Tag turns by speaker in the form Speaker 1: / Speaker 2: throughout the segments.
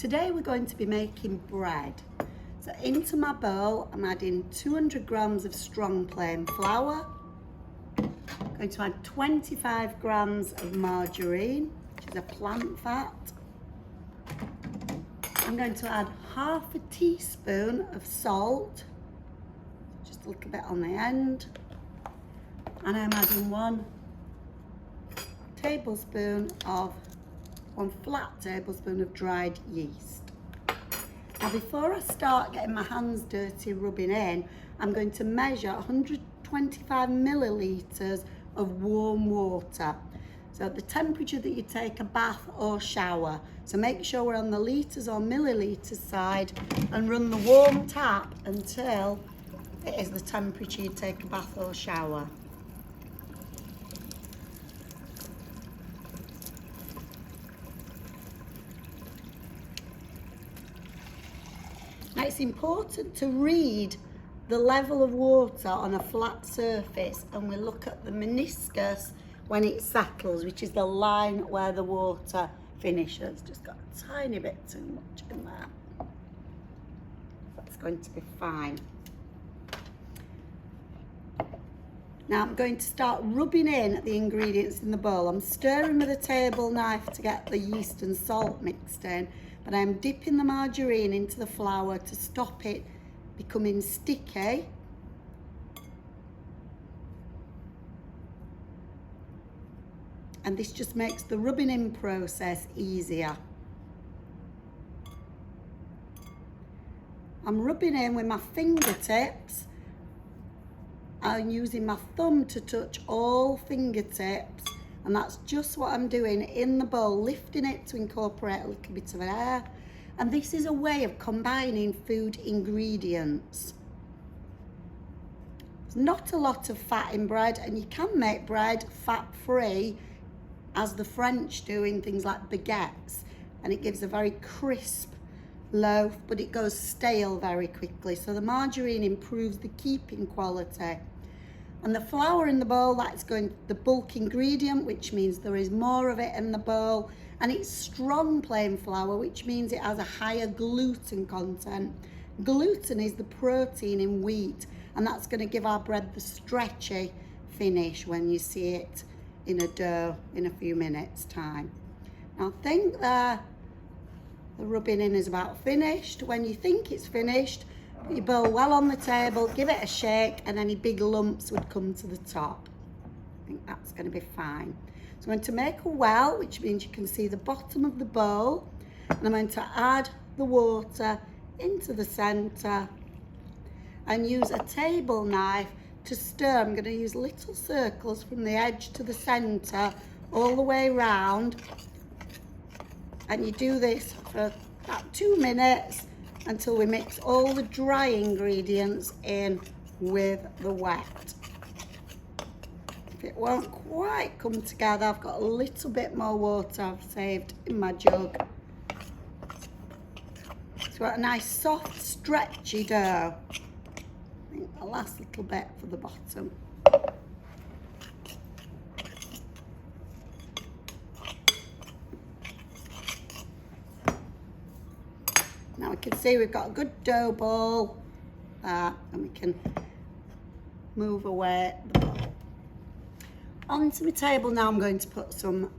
Speaker 1: Today we're going to be making bread. So into my bowl I'm adding 200 grams of strong plain flour. I'm going to add 25 grams of margarine, which is a plant fat. I'm going to add half a teaspoon of salt, just a little bit on the end. And I'm adding one flat tablespoon of dried yeast. Now before I start getting my hands dirty rubbing in, I'm going to measure 125 millilitres of warm water. So at the temperature that you take a bath or shower. So make sure we're on the litres or millilitres side and run the warm tap until it is the temperature you take a bath or shower. Now it's important to read the level of water on a flat surface, and we look at the meniscus when it settles, which is the line where the water finishes. Just got a tiny bit too much in there. That's going to be fine. Now I'm going to start rubbing in the ingredients in the bowl. I'm stirring with a table knife to get the yeast and salt mixed in, but I'm dipping the margarine into the flour to stop it becoming sticky. And this just makes the rubbing in process easier. I'm rubbing in with my fingertips. I'm using my thumb to touch all fingertips, and that's just what I'm doing in the bowl, lifting it to incorporate a little bit of air. And this is a way of combining food ingredients. There's not a lot of fat in bread, and you can make bread fat-free, as the French do in things like baguettes, and it gives a very crisp loaf, but it goes stale very quickly. So the margarine improves the keeping quality. And the flour in the bowl, that's going the bulk ingredient, which means there is more of it in the bowl. And it's strong plain flour, which means it has a higher gluten content. Gluten is the protein in wheat, and that's going to give our bread the stretchy finish when you see it in a dough in a few minutes time. Now I think the rubbing in is about finished. When you think it's finished, put your bowl well on the table, give it a shake, and any big lumps would come to the top. I think that's going to be fine. So I'm going to make a well, which means you can see the bottom of the bowl, and I'm going to add the water into the centre and use a table knife to stir. I'm going to use little circles from the edge to the centre all the way round, and you do this for about 2 minutes until we mix all the dry ingredients in with the wet. If it won't quite come together, I've got a little bit more water I've saved in my jug. So we've got a nice soft stretchy dough. I think the last little bit for the bottom. Now we can see we've got a good dough ball there, and we can move away the bowl. Onto my table now I'm going to put some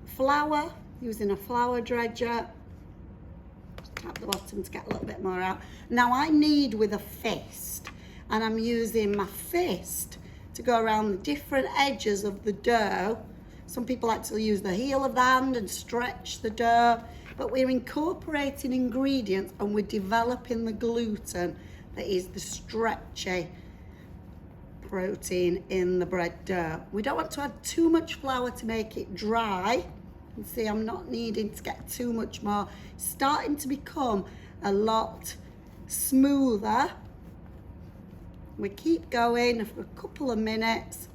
Speaker 1: flour, using a flour dredger at the bottom to get a little bit more out. Now I knead with a fist, and I'm using my fist to go around the different edges of the dough. Some people like to use the heel of the hand and stretch the dough, but we're incorporating ingredients and we're developing the gluten that is the stretchy protein in the bread dough. We don't want to add too much flour to make it dry. You can see I'm not needing to get too much more. It's starting to become a lot smoother. We keep going for a couple of minutes.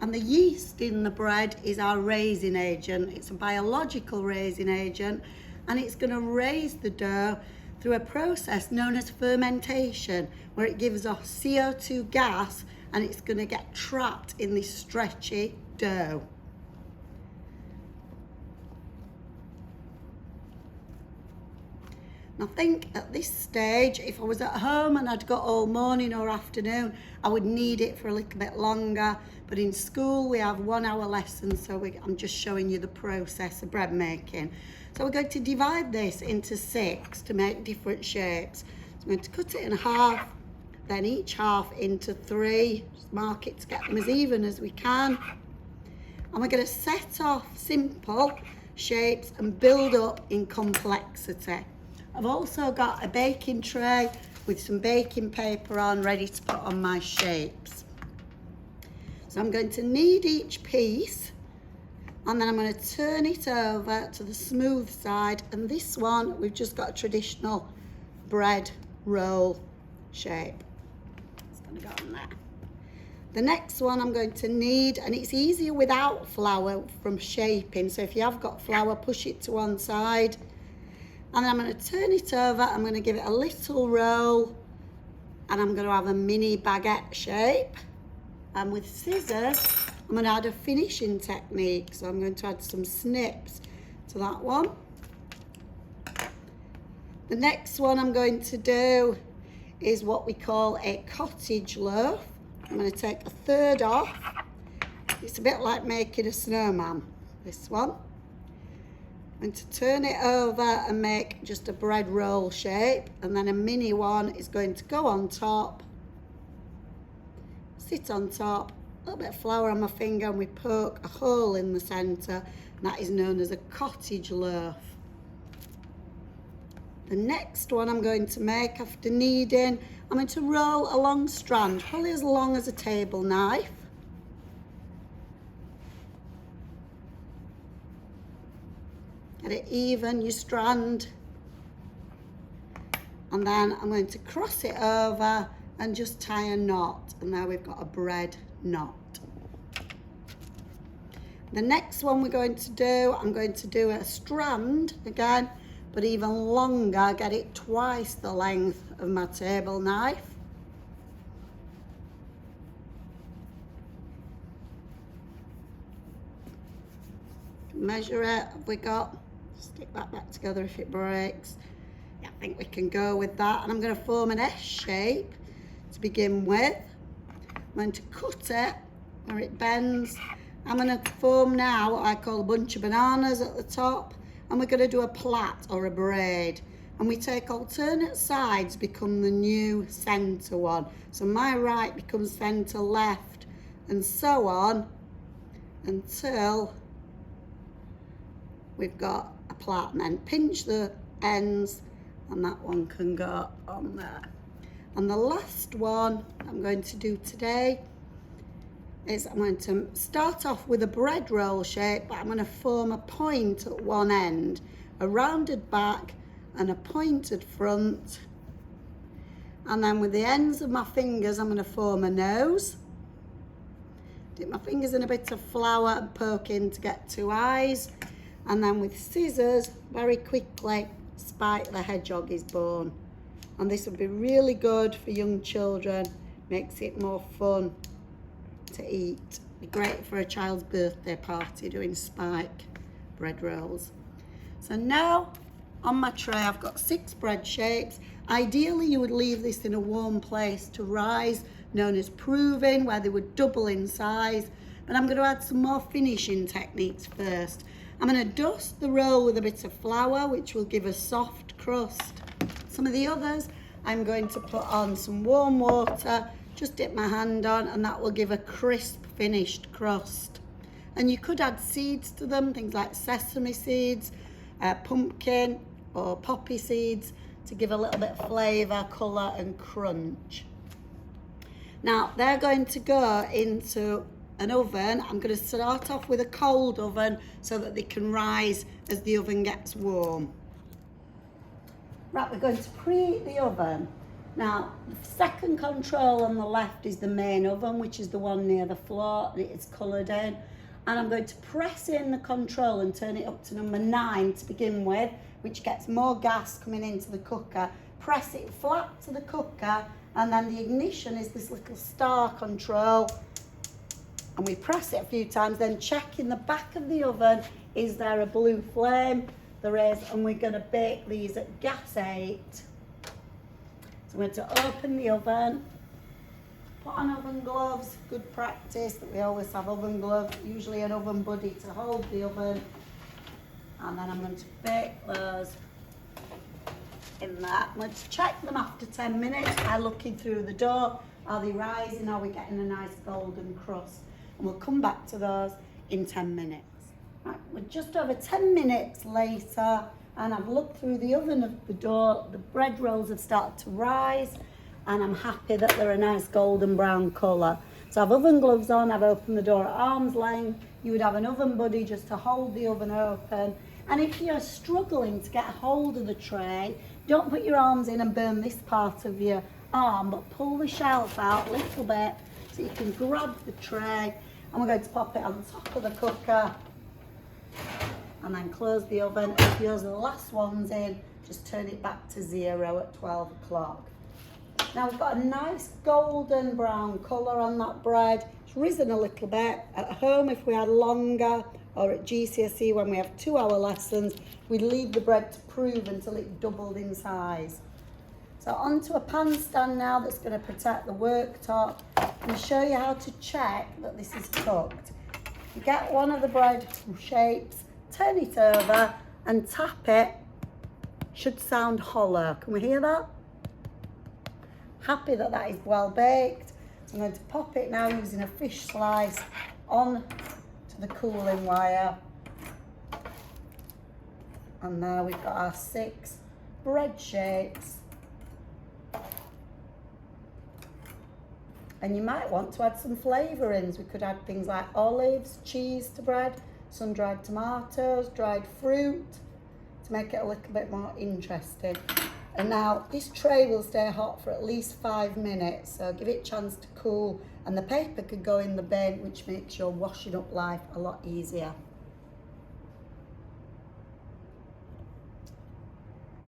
Speaker 1: And the yeast in the bread is our raising agent. It's a biological raising agent, and it's going to raise the dough through a process known as fermentation, where it gives off CO2 gas, and it's going to get trapped in this stretchy dough. And I think at this stage, if I was at home and I'd got all morning or afternoon, I would need it for a little bit longer. But in school, we have 1 hour lessons, so I'm just showing you the process of bread making. So we're going to divide this into 6 to make different shapes. So I'm going to cut it in half, then each half into 3. Just mark it to get them as even as we can. And we're going to set off simple shapes and build up in complexity. I've also got a baking tray with some baking paper on, ready to put on my shapes. So I'm going to knead each piece, and then I'm going to turn it over to the smooth side. And this one, we've just got a traditional bread roll shape. It's going to go on there. The next one I'm going to knead, and it's easier without flour from shaping. So if you have got flour, push it to one side. And then I'm going to turn it over, I'm going to give it a little roll, and I'm going to have a mini baguette shape. And with scissors, I'm going to add a finishing technique. So I'm going to add some snips to that one. The next one I'm going to do is what we call a cottage loaf. I'm going to take a third off. It's a bit like making a snowman, this one. I'm going to turn it over and make just a bread roll shape, and then a mini one is going to go on top, sit on top, a little bit of flour on my finger, and we poke a hole in the centre, and that is known as a cottage loaf. The next one I'm going to make after kneading, I'm going to roll a long strand, probably as long as a table knife. Get it even, your strand. And then I'm going to cross it over and just tie a knot. And now we've got a bread knot. The next one we're going to do, I'm going to do a strand again, but even longer, get it twice the length of my table knife. Measure it, have we got? Stick that back together if it breaks. Yeah, I think we can go with that. And I'm going to form an S shape to begin with. I'm going to cut it where it bends. I'm going to form now what I call a bunch of bananas at the top. And we're going to do a plait or a braid. And we take alternate sides, become the new centre one. So my right becomes centre left, and so on until we've got a plait, and then pinch the ends, and that one can go on there. And the last one I'm going to do today is I'm going to start off with a bread roll shape, but I'm going to form a point at one end, a rounded back and a pointed front. And then with the ends of my fingers, I'm going to form a nose. Dip my fingers in a bit of flour and poke in to get 2 eyes. And then with scissors, very quickly, Spike the Hedgehog is born. And this would be really good for young children, makes it more fun to eat. Be great for a child's birthday party, doing Spike bread rolls. So now on my tray, I've got 6 bread shapes. Ideally, you would leave this in a warm place to rise, known as proving, where they would double in size. But I'm going to add some more finishing techniques first. I'm going to dust the roll with a bit of flour, which will give a soft crust. Some of the others, I'm going to put on some warm water, just dip my hand on, and that will give a crisp finished crust. And you could add seeds to them, things like sesame seeds, pumpkin or poppy seeds, to give a little bit of flavour, colour and crunch. Now they're going to go into an oven. I'm going to start off with a cold oven so that they can rise as the oven gets warm. Right, we're going to preheat the oven. Now, the second control on the left is the main oven, which is the one near the floor, and it is coloured in. And I'm going to press in the control and turn it up to number 9 to begin with, which gets more gas coming into the cooker. Press it flat to the cooker, and then the ignition is this little star control. And we press it a few times, then check in the back of the oven, is there a blue flame? there is, and we're going to bake these at gas 8. So I'm going to open the oven, put on oven gloves, good practice that we always have oven gloves, usually an oven buddy to hold the oven, and then I'm going to bake those in that. Let's check them after 10 minutes by looking through the door. Are they rising? Are we getting a nice golden crust? And we'll come back to those in 10 minutes. Right, we're just over 10 minutes later, and I've looked through the oven of the door. The bread rolls have started to rise, and I'm happy that they're a nice golden brown colour. So I've oven gloves on, I've opened the door at arm's length. You would have an oven buddy just to hold the oven open. And if you're struggling to get a hold of the tray, don't put your arms in and burn this part of your arm, but pull the shelf out a little bit so you can grab the tray. And we're going to pop it on top of the cooker and then close the oven. If yours are the last ones in, just turn it back to 0 at 12 o'clock. Now we've got a nice golden brown colour on that bread. It's risen a little bit. At home, if we had longer, or at GCSE when we have 2-hour lessons, we'd leave the bread to prove until it doubled in size. So onto a pan stand now that's going to protect the worktop and show you how to check that this is cooked. You get one of the bread shapes, turn it over and tap it. Should sound hollow. Can we hear that? Happy that that is well baked. So I'm going to pop it now using a fish slice on to the cooling wire. And now we've got our 6 bread shapes. And you might want to add some flavourings. We could add things like olives, cheese to bread, sun-dried tomatoes, dried fruit to make it a little bit more interesting. And now this tray will stay hot for at least 5 minutes, so give it a chance to cool, and the paper could go in the bin, which makes your washing up life a lot easier.